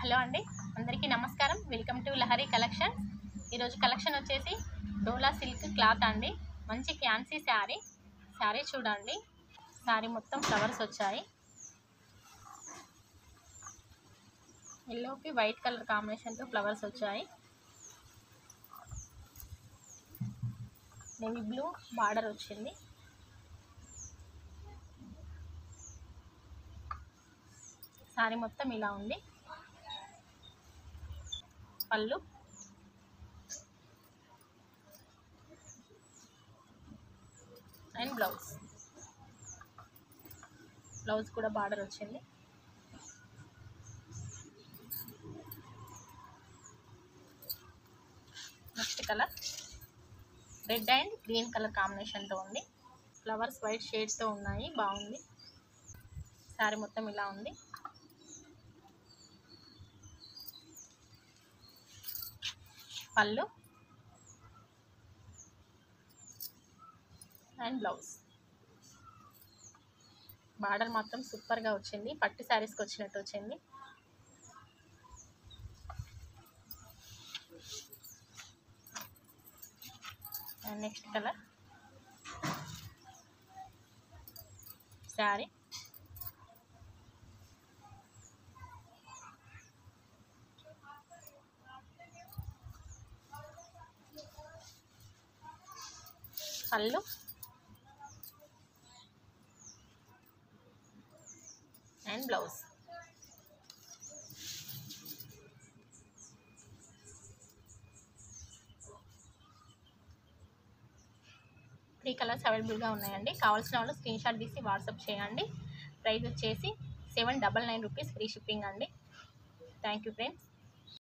Hello అండి, అందరికీ నమస్కారం. Welcome to Lahari collections. ఈరోజు కలెక్షన్ వచ్చేసి డోలా సిల్క్ క్లాత్ అండి. మంచి ఫ్యాన్సీ శారీ చూడండి. శారీ మొత్తం ఫ్లవర్స్ వచ్చాయి. ఎల్లోకి వైట్ కలర్ కాంబినేషన్తో ఫ్లవర్స్ వచ్చాయి. నేవీ బ్లూ బార్డర్ వచ్చింది. శారీ మొత్తం ఇలా ఉంది. పళ్ళు అండ్ బ్లౌజ్ కూడా బార్డర్ వచ్చింది. Next colour red and green colour కాంబినేషన్తో ఉంది. ఫ్లవర్స్ వైట్ షేడ్తో ఉన్నాయి, బాగుంది. శారీ మొత్తం ఇలా ఉంది. పళ్ళు అండ్ బ్లౌజ్ బార్డర్ మాత్రం సూపర్గా వచ్చింది. పట్టు శారీస్కి వచ్చినట్టు వచ్చింది. అండ్ నెక్స్ట్ కలర్ శారీ పళ్ళు అండ్ బ్లౌజ్. 3 కలర్స్ అవైలబుల్గా ఉన్నాయండి. కావాల్సిన వాళ్ళు స్క్రీన్ షాట్ తీసి వాట్సాప్ చేయండి. ప్రైస్ వచ్చేసి 799 రూపీస్, ఫ్రీ షిప్పింగ్ అండి. Thank you friends.